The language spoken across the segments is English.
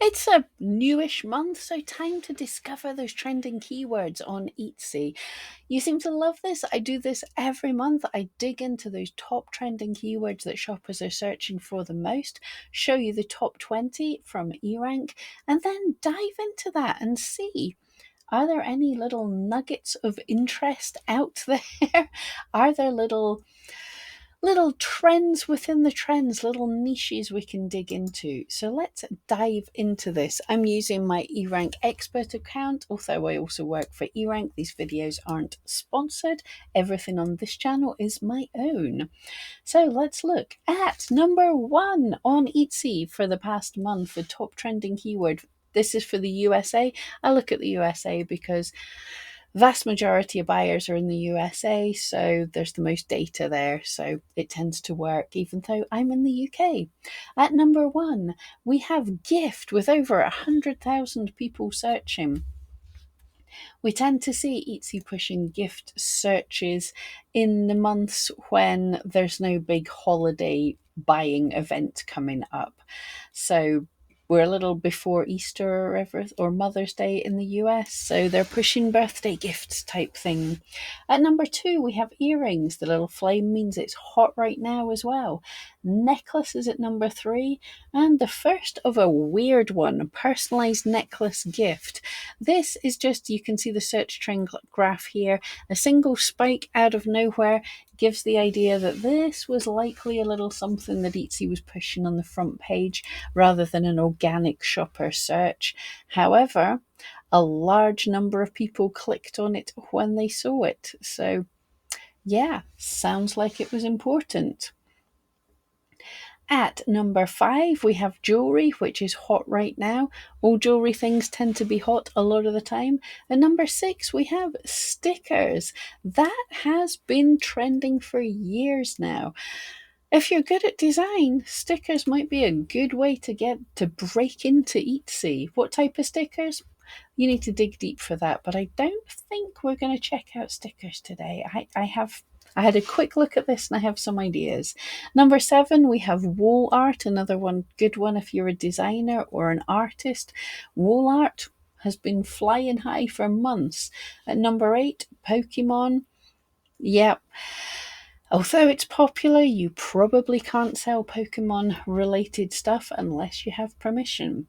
It's a newish month, so time to discover those trending keywords on Etsy. You seem to love this. I do this every month. I dig into those top trending keywords that shoppers are searching for the most, show you the top 20 from eRank, and then dive into that and see. Are there any little nuggets of interest out there? Are there little trends within the trends, little niches we can dig into? So let's dive into this. I'm using my eRank expert account, although I also work for eRank. These videos aren't sponsored. Everything on this channel is my own. So let's look at number one on Etsy for the past month, the top trending keyword. This is for the USA. I look at the USA because vast majority of buyers are in the USA, so there's the most data there, so it tends to work even though I'm in the UK. At number one, we have gift with over 100,000 people searching. We tend to see Etsy pushing gift searches in the months when there's no big holiday buying event coming up. So we're a little before Easter or Mother's Day in the US, so they're pushing birthday gifts type thing. At number two, we have earrings. The little flame means it's hot right now as well. Necklace is at number three, and the first of a weird one, personalized necklace gift. This is just, you can see the search trend graph here. A single spike out of nowhere gives the idea that this was likely a little something that Etsy was pushing on the front page rather than an organic shopper search. However, a large number of people clicked on it when they saw it. So, yeah, sounds like it was important. At number five, we have jewelry, which is hot right now. All jewelry things tend to be hot a lot of the time. At number six, we have stickers. That has been trending for years now. If you're good at design, stickers might be a good way to get to break into Etsy. What type of stickers? You need to dig deep for that, but I don't think we're going to check out stickers today. I had a quick look at this and I have some ideas. Number seven, we have wall art, another one good one if you're a designer or an artist. Wall art has been flying high for months. At number eight, Pokemon. Yep. Although it's popular, you probably can't sell Pokemon related stuff unless you have permission.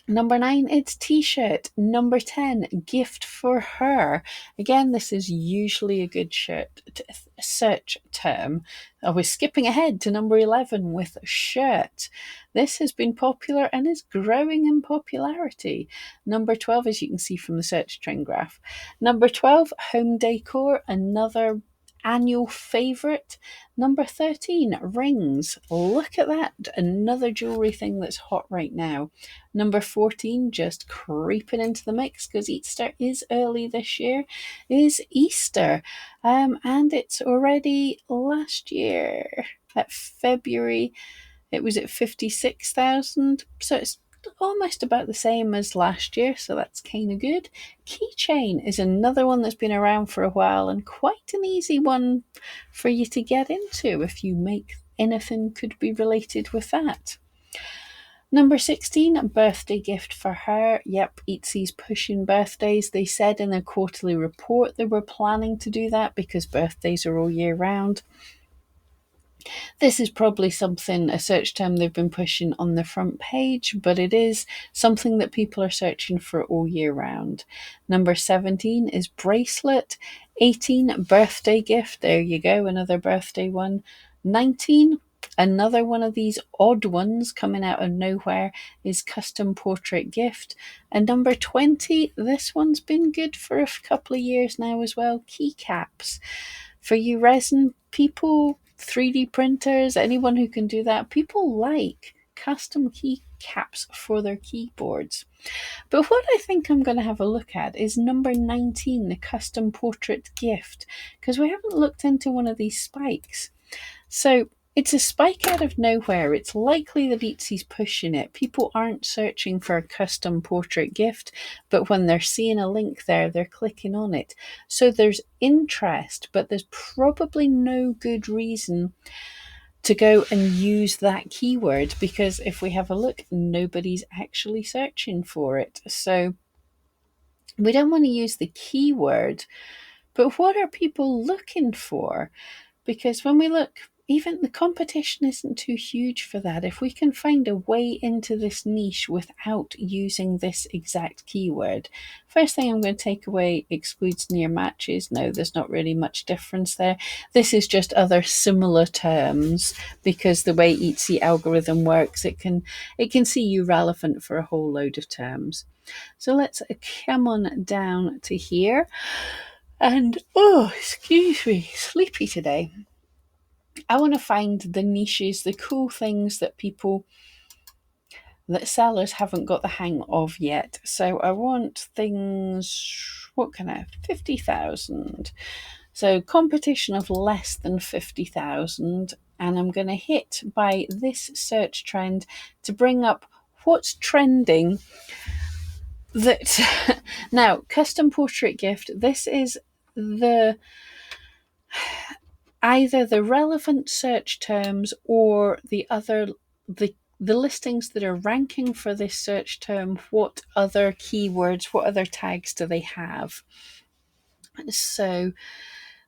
Number nine, it's t-shirt. Number 10, gift for her. Again, this is usually a good search term. I was skipping ahead to number 11 with shirt. This has been popular and is growing in popularity. Number 12, as you can see from the search trend graph. Number 12, home decor, another annual favorite. Number 13, rings. Look at that. Another jewelry thing that's hot right now. Number 14, just creeping into the mix because Easter is early this year, is Easter. And it's already last year at February, it was at 56,000. So it's almost about the same as last year, so that's kind of good. Keychain is another one that's been around for a while and quite an easy one for you to get into if you make anything could be related with that. Number 16, a birthday gift for her. Yep, Etsy's pushing birthdays. They said in their quarterly report they were planning to do that because birthdays are all year round. This is probably something, a search term they've been pushing on the front page, but it is something that people are searching for all year round. Number 17 is bracelet. 18, birthday gift. There you go, another birthday one. 19, another one of these odd ones coming out of nowhere, is custom portrait gift. And number 20, this one's been good for a couple of years now as well, keycaps. For you resin people, 3D printers, anyone who can do that, people like custom keycaps for their keyboards. But what I think I'm going to have a look at is number 19, the custom portrait gift, because we haven't looked into one of these spikes. So it's a spike out of nowhere. It's likely that Etsy's pushing it. People aren't searching for a custom portrait gift, but when they're seeing a link there, they're clicking on it. So there's interest, but there's probably no good reason to go and use that keyword, because if we have a look, nobody's actually searching for it. So we don't want to use the keyword, but what are people looking for? Because when we look, even the competition isn't too huge for that. If we can find a way into this niche without using this exact keyword, first thing I'm going to take away excludes near matches. No, there's not really much difference there. This is just other similar terms, because the way Etsy algorithm works, it can see you relevant for a whole load of terms. So let's come on down to here. And, oh, excuse me, sleepy today. I want to find the niches, the cool things that sellers haven't got the hang of yet. So I want things, what can I have? 50,000. So competition of less than 50,000. And I'm going to hit by this search trend to bring up what's trending. That now, custom portrait gift, this is either the relevant search terms or the listings that are ranking for this search term. What other keywords, what other tags do they have? So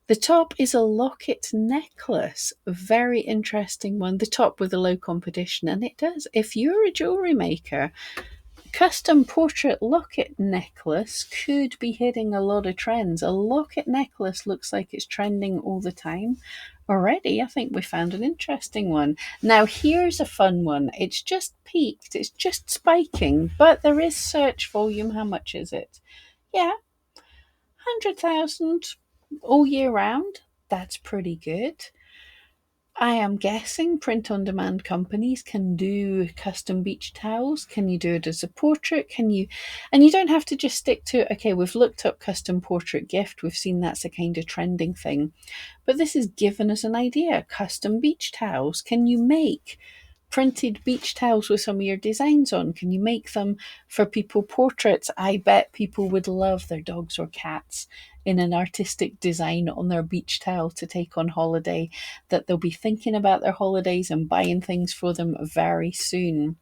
the top is a locket necklace, a very interesting one, the top with a low competition. And it does, if you're a jewelry maker, custom portrait locket necklace could be hitting a lot of trends. A locket necklace looks like it's trending all the time. Already, I think we found an interesting one. Now, here's a fun one. It's just peaked. It's just spiking, but there is search volume. How much is it? Yeah, 100,000 all year round. That's pretty good. I am guessing print-on-demand companies can do custom beach towels. Can you do it as a portrait? Can you? And you don't have to just stick to, okay, we've looked up custom portrait gift. We've seen that's a kind of trending thing. But this has given us an idea. Custom beach towels. Can you make printed beach towels with some of your designs on? Can you make them for people portraits? I bet people would love their dogs or cats in an artistic design on their beach towel to take on holiday, that they'll be thinking about their holidays and buying things for them very soon.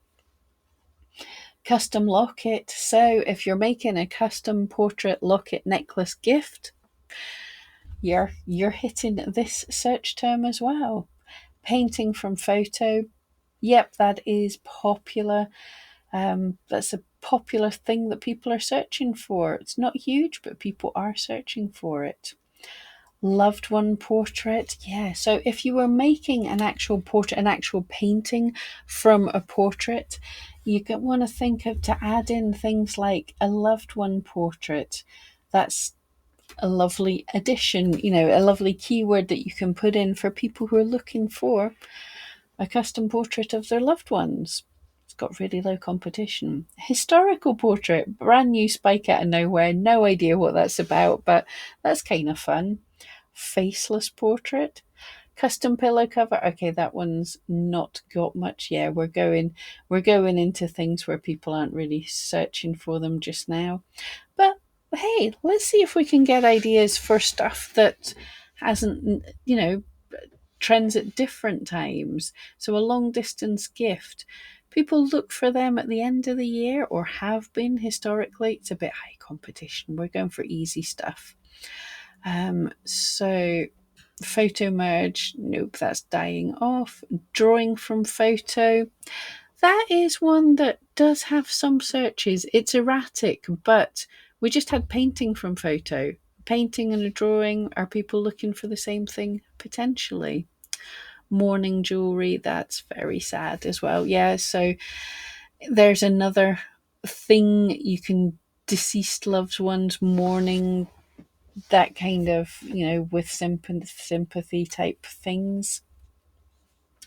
Custom locket. So if you're making a custom portrait locket necklace gift, you're hitting this search term as well. Painting from photo. Yep, that is popular. That's a popular thing that people are searching for. It's not huge, but people are searching for it. Loved one portrait. Yeah, so if you were making an actual portrait, an actual painting from a portrait, you want to think of to add in things like a loved one portrait. That's a lovely addition, a lovely keyword that you can put in for people who are looking for a custom portrait of their loved ones. It's got really low competition. Historical portrait, brand new spike out of nowhere. No idea what that's about, but that's kind of fun. Faceless portrait, custom pillow cover. Okay, that one's not got much. Yeah, we're going into things where people aren't really searching for them just now. But hey, let's see if we can get ideas for stuff that hasn't, trends at different times. So a long distance gift. People look for them at the end of the year, or have been historically. It's a bit high competition. We're going for easy stuff. So photo merge, nope, that's dying off. Drawing from photo, that is one that does have some searches. It's erratic, but we just had painting from photo. Painting and a drawing, are people looking for the same thing? Potentially. Mourning jewelry, that's very sad as well. Yeah, so there's another thing you can, deceased loved ones, mourning, that kind of, with sympathy type things.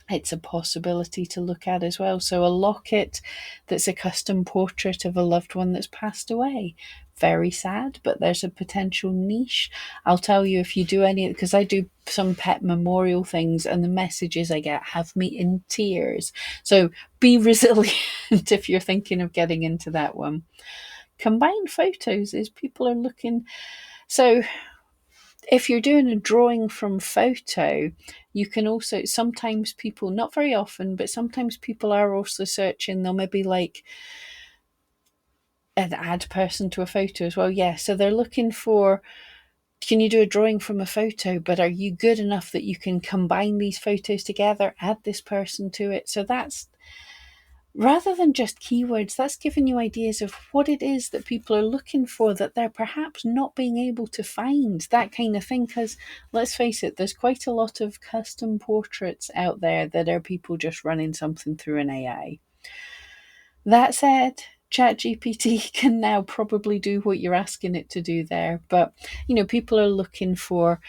It's a possibility to look at as well. So a locket that's a custom portrait of a loved one that's passed away. Very sad, but there's a potential niche. I'll tell you, if you do any, because I do some pet memorial things, and the messages I get have me in tears. So be resilient if you're thinking of getting into that one. Combined photos is people are looking. So if you're doing a drawing from photo, you can also, sometimes people, not very often, but sometimes people are also searching, they'll maybe like an add person to a photo as well. Yeah, so they're looking for, can you do a drawing from a photo, but are you good enough that you can combine these photos together, add this person to it? So that's, rather than just keywords, that's giving you ideas of what it is that people are looking for that they're perhaps not being able to find, that kind of thing. Because let's face it, there's quite a lot of custom portraits out there that are people just running something through an AI. That said, ChatGPT can now probably do what you're asking it to do there, but people are looking for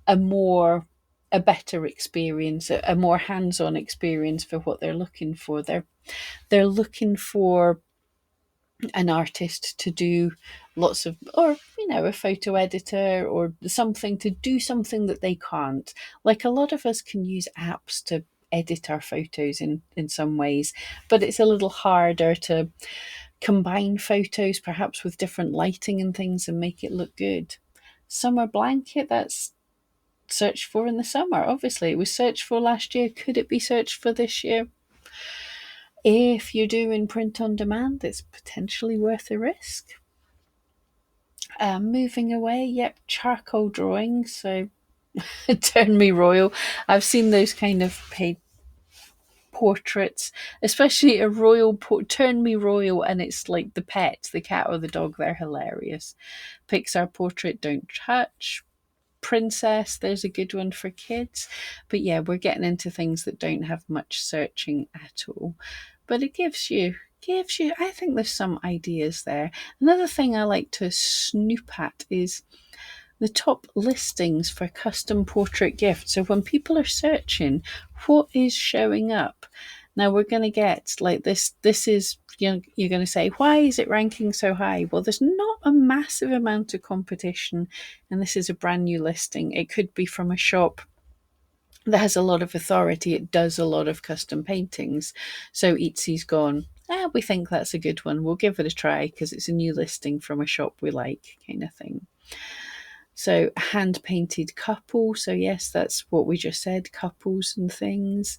a more, a better experience, a more hands-on experience for what they're looking for. They're looking for an artist to do lots of, or a photo editor or something to do something that they can't. Like a lot of us can use apps to edit our photos in some ways, but it's a little harder to combine photos perhaps with different lighting and things and make it look good. Summer blanket, that's searched for in the summer. Obviously, it was searched for last year. Could it be searched for this year? If you're doing print on demand, it's potentially worth a risk. Moving away, yep, charcoal drawings. So, turn me royal. I've seen those kind of paid portraits, especially a royal turn me royal, and it's like the pet, the cat or the dog. They're hilarious. Pixar portrait, don't touch. Princess, there's a good one for kids. But yeah, we're getting into things that don't have much searching at all. But it gives you, I think there's some ideas there. Another thing I like to snoop at is the top listings for custom portrait gifts. So when people are searching, what is showing up? Now we're going to get like this. This is, you're going to say, why is it ranking so high? Well, there's not a massive amount of competition, and this is a brand new listing. It could be from a shop that has a lot of authority. It does a lot of custom paintings. So Etsy's gone, we think that's a good one. We'll give it a try because it's a new listing from a shop we like, kind of thing. So hand painted couple. So yes, that's what we just said, couples and things.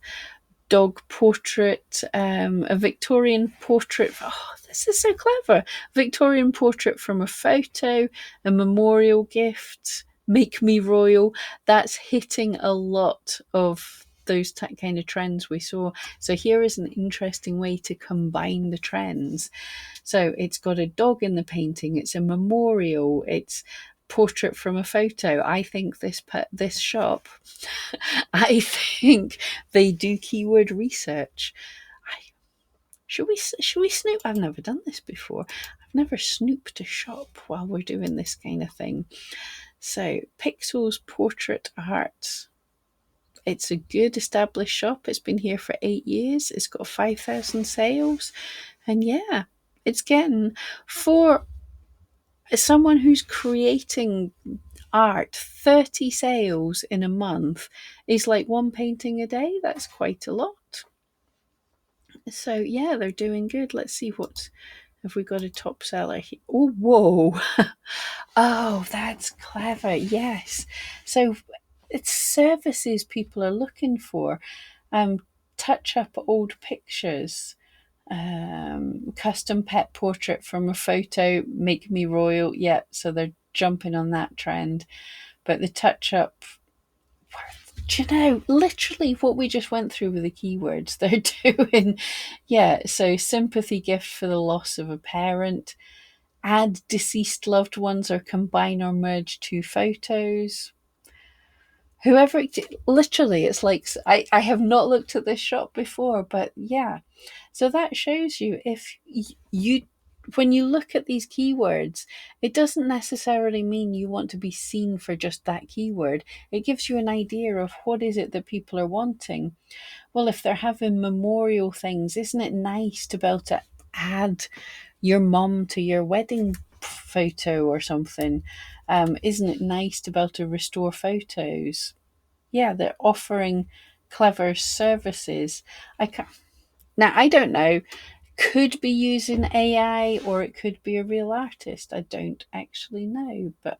Dog portrait, a Victorian portrait. Oh, this is so clever. Victorian portrait from a photo, a memorial gift, make me royal. That's hitting a lot of those kind of trends we saw. So here is an interesting way to combine the trends. So it's got a dog in the painting, it's a memorial, it's portrait from a photo. I think this shop, I think they do keyword research. Should we snoop? I've never done this before. I've never snooped a shop while we're doing this kind of thing. So Pixels Portrait Art. It's a good established shop. It's been here for 8 years. It's got 5,000 sales. And yeah, it's getting, for someone who's creating art, 30 sales in a month is like one painting a day. That's quite a lot. So yeah, they're doing good. Let's see, what have we got, a top seller here? Oh, whoa. Oh, that's clever. Yes. So it's services people are looking for. Touch up old pictures. Custom pet portrait from a photo, make me royal. Yeah, so they're jumping on that trend. But the touch up, do you know, literally what we just went through with the keywords they're doing. Yeah, so sympathy gift for the loss of a parent, add deceased loved ones or combine or merge two photos. Whoever, literally, it's like, I have not looked at this shop before, but yeah. So that shows you, if you, when you look at these keywords, it doesn't necessarily mean you want to be seen for just that keyword. It gives you an idea of what is it that people are wanting. Well, if they're having memorial things, isn't it nice to be able to add your mum to your wedding photo or something? Isn't it nice to be able to restore photos? Yeah, they're offering clever services. I can't, now I don't know. Could be using AI or it could be a real artist. I don't actually know, but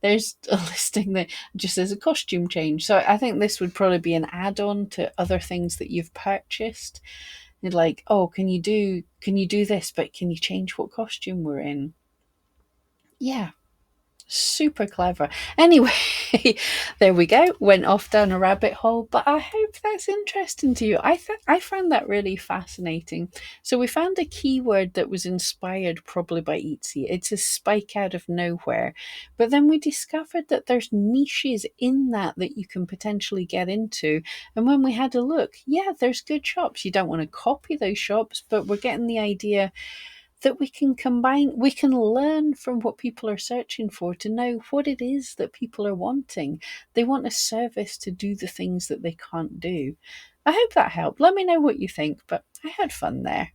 There's a listing that just says a costume change. So I think this would probably be an add-on to other things that you've purchased. You're like, oh, can you do this, but can you change what costume we're in? Yeah, super clever. Anyway, there we go. Went off down a rabbit hole, but I hope that's interesting to you. I found that really fascinating. So we found a keyword that was inspired probably by Etsy. It's a spike out of nowhere, but then we discovered that there's niches in that you can potentially get into. And when we had a look, yeah, there's good shops. You don't want to copy those shops, but we're getting the idea that we can learn from what people are searching for to know what it is that people are wanting. They want a service to do the things that they can't do. I hope that helped. Let me know what you think, but I had fun there.